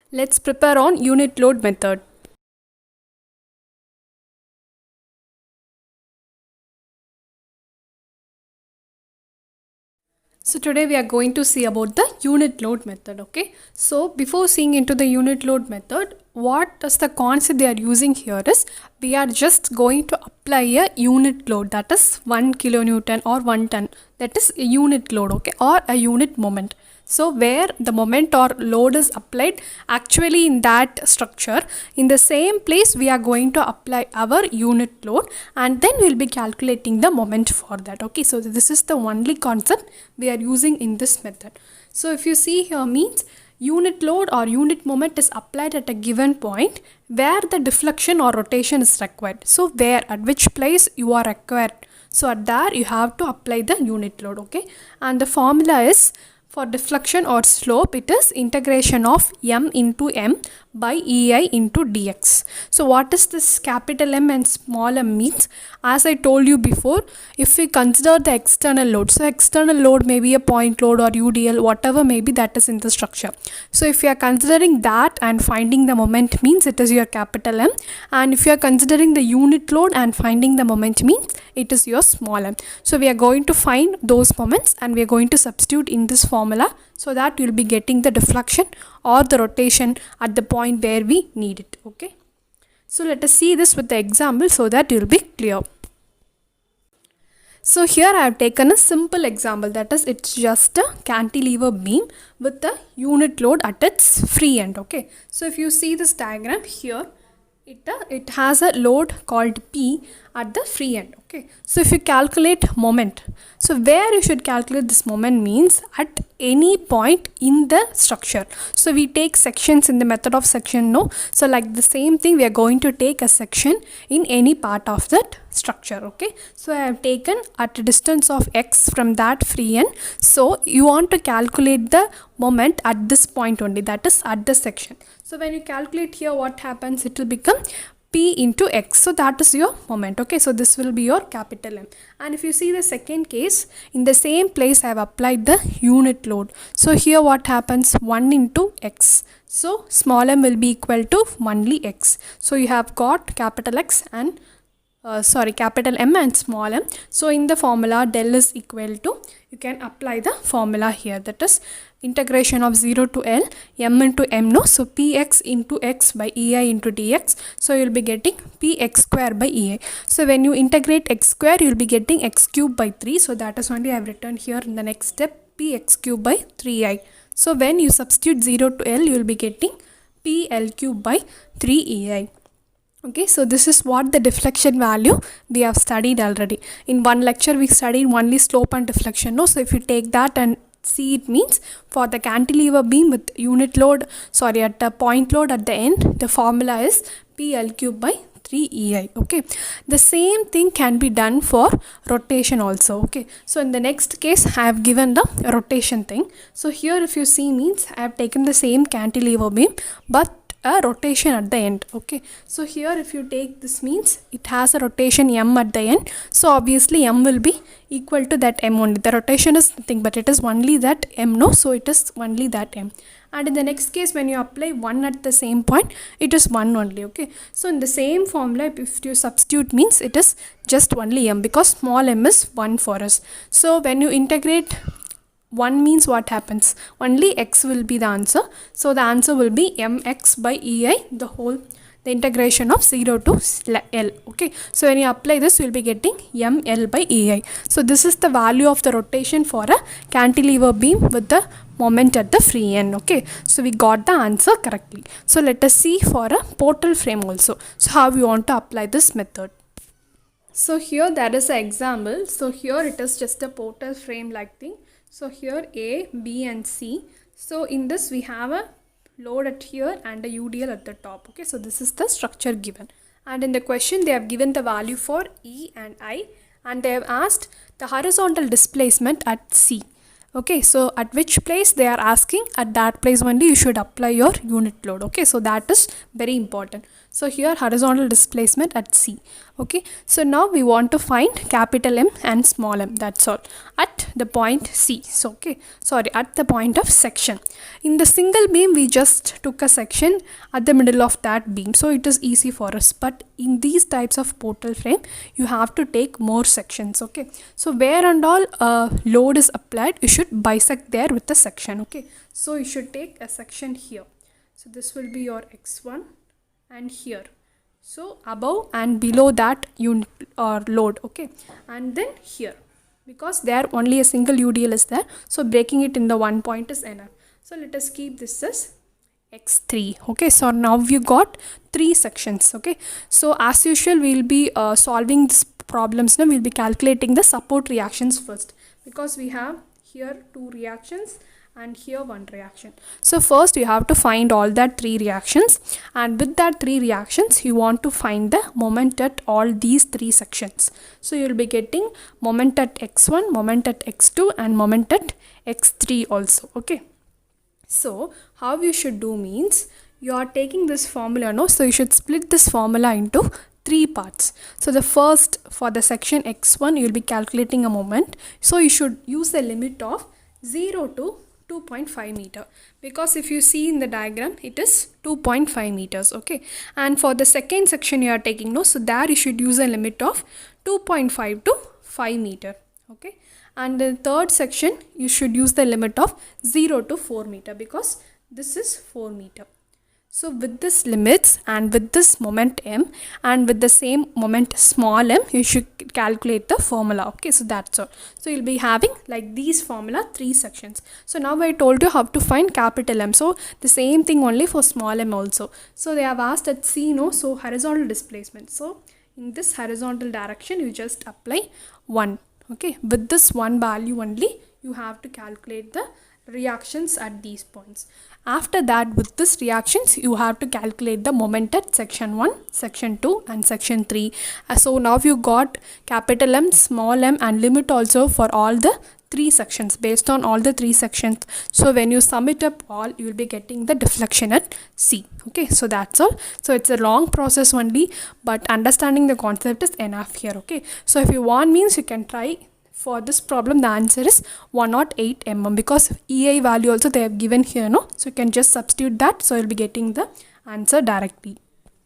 Let's prepare on unit load method. So today we are going to see about the unit load method. Okay, so before seeing into the unit load method, what is the concept they are using here is we are just going to apply a unit load, that is 1 kilonewton or 1 ton, that is a unit load, okay, or a unit moment. So where the moment or load is applied, actually in that structure, in the same place we are going to apply our unit load, and then we'll be calculating the moment for that. Okay, so this is the only concept we are using in this method. So if you see here, means unit load or unit moment is applied at a given point where the deflection or rotation is required. So where, at which place you are required, so at there you have to apply the unit load. Okay, and the formula is, for deflection or slope, it is integration of m into m by ei into dx. So what is this capital M and small m means? As I told you before, if we consider the external load, so external load may be a point load or UDL, whatever may be, that is in the structure. So if you are considering that and finding the moment, means it is your capital M, and if you are considering the unit load and finding the moment, means it is your small m. So we are going to find those moments and we are going to substitute in this formula, so that you will be getting the deflection or the rotation at the point where we need it. Okay, so let us see this with the example so that you will be clear. So here I have taken a simple example, that is it's just a cantilever beam with the unit load at its free end. Okay, so if you see this diagram here, it has a load called P at the free end. Okay, so if you calculate moment, so where you should calculate this moment means at any point in the structure. So we take sections in the method of section, no, so like the same thing we are going to take a section in any part of that structure. Okay, so I have taken at a distance of x from that free end, so you want to calculate the moment at this point only, that is at the section. So when you calculate here, what happens, it will become P into x, so that is your moment. Okay, so this will be your capital M. And if you see the second case, in the same place I have applied the unit load. So here what happens, 1 into x, so small m will be equal to only x. So you have got capital X and capital M and small m. So in the formula, del is equal to, you can apply the formula here, that is integration of 0 to L m into m, no, so px into x by ei into dx. So you will be getting px square by ei. So when you integrate x square, you will be getting x cube by 3. So that is only I have written here in the next step, px cube by 3i. So when you substitute 0 to L, you will be getting pl cube by 3ei. Okay, so this is what the deflection value we have studied already. In one lecture we studied only slope and deflection, no, so if you take that and see, it means for the cantilever beam with unit load, at the point load at the end, the formula is PL cube by 3ei. Okay, the same thing can be done for rotation also. Okay, so in the next case I have given the rotation thing. So here if you see, means I have taken the same cantilever beam but a rotation at the end. Okay, so here if you take this, means it has a rotation m at the end, so obviously m will be equal to that m only. The rotation is nothing but it is only that m, no, so it is only that m. And in the next case, when you apply 1 at the same point, it is 1 only. Okay, so in the same formula, if you substitute, means it is just only m, because small m is 1 for us. So when you integrate 1, means what happens, only x will be the answer. So the answer will be mx by ei, the integration of 0 to L. Okay, so when you apply this, you will be getting ml by ei. So this is the value of the rotation for a cantilever beam with the moment at the free end. Okay, so we got the answer correctly. So let us see for a portal frame also, so how we want to apply this method. So here there is an example. So here it is just a portal frame like thing. So here A, B and C. So in this we have a load at here and a UDL at the top. Okay, so this is the structure given. And in the question they have given the value for E and I, and they have asked the horizontal displacement at C. Okay, so at which place they are asking, at that place only you should apply your unit load. Okay, so that is very important. So here horizontal displacement at C. Okay, so now we want to find capital M and small m, that's all, at the point C. So okay, sorry, at the point of section. In the single beam we just took a section at the middle of that beam, so it is easy for us. But in these types of portal frame you have to take more sections. Okay, so where and all load is applied, you should bisect there with the section. Okay, so you should take a section here. So this will be your x1 and here. So above and below that unit or load. Okay, and then here, because there only a single UDL is there, so breaking it in the one point is enough. So let us keep this as x3. Okay, so now you got three sections. Okay, so as usual we'll be solving this problems now. We'll be calculating the support reactions first, because we have here two reactions and here one reaction. So first you have to find all that three reactions, and with that three reactions you want to find the moment at all these three sections. So you will be getting moment at x1, moment at x2 and moment at x3 also. Okay, so how you should do means, you are taking this formula, no, so you should split this formula into three parts. So the first, for the section x1 you will be calculating a moment, so you should use the limit of 0 to 2.5 meter, because if you see in the diagram it is 2.5 meters. Okay, and for the second section you are taking, no, so there you should use a limit of 2.5 to 5 meter. Okay, and the third section you should use the limit of 0 to 4 meter, because this is 4 meter. So with this limits and with this moment m and with the same moment small m, you should calculate the formula. Okay, so that's all. So you'll be having like these formula, three sections. So now I told you how to find capital M. So the same thing only for small m also. So they have asked at C, no, so horizontal displacement. So in this horizontal direction you just apply 1. Okay, with this one value only you have to calculate the reactions at these points. After that, with this reactions you have to calculate the moment at section 1, section 2 and section 3. So now you got capital M, small m and limit also for all the three sections, based on all the three sections. So when you sum it up all, you will be getting the deflection at C. Okay, so that's all. So it's a long process only, but understanding the concept is enough here. Okay, so if you want means you can try. For this problem the answer is 108 mm, because EI value also they have given here, no, so you can just substitute that, so you'll be getting the answer directly.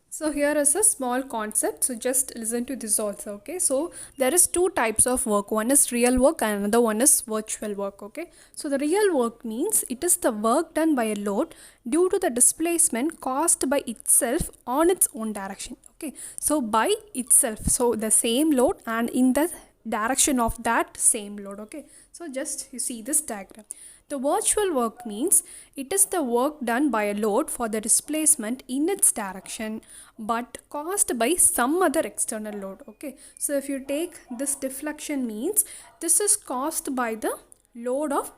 So here is a small concept, so just listen to this also. Okay, so there is two types of work, one is real work and another one is virtual work. Okay, so the real work means it is the work done by a load due to the displacement caused by itself on its own direction. Okay, so by itself, so the same load and in the direction of that same load. Okay, so just you see this diagram. The virtual work means it is the work done by a load for the displacement in its direction but caused by some other external load. Okay, so if you take this deflection means this is caused by the load of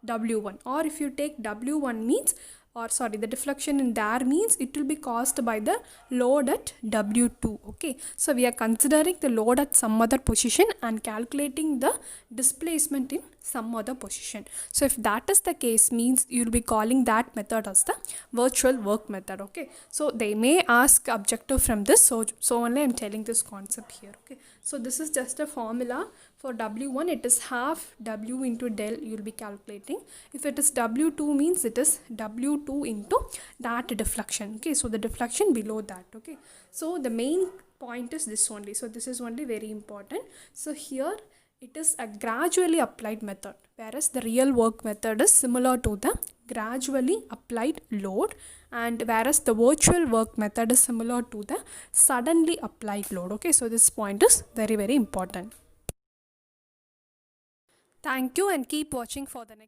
W1, or if you take W1 means, or sorry, the deflection in there means it will be caused by the load at W2. Okay, so we are considering the load at some other position and calculating the displacement in some other position. So if that is the case means you will be calling that method as the virtual work method. Okay, so they may ask objective from this, so only I am telling this concept here. Okay, so this is just a formula. For W1 it is half W into del you will be calculating. If it is W2 means it is W2 into that deflection. Okay, so the deflection below that. Okay, so the main point is this only. So this is only very important. So here it is a gradually applied method, whereas the real work method is similar to the gradually applied load, and whereas the virtual work method is similar to the suddenly applied load. Okay, so this point is very important. Thank you and keep watching for the next.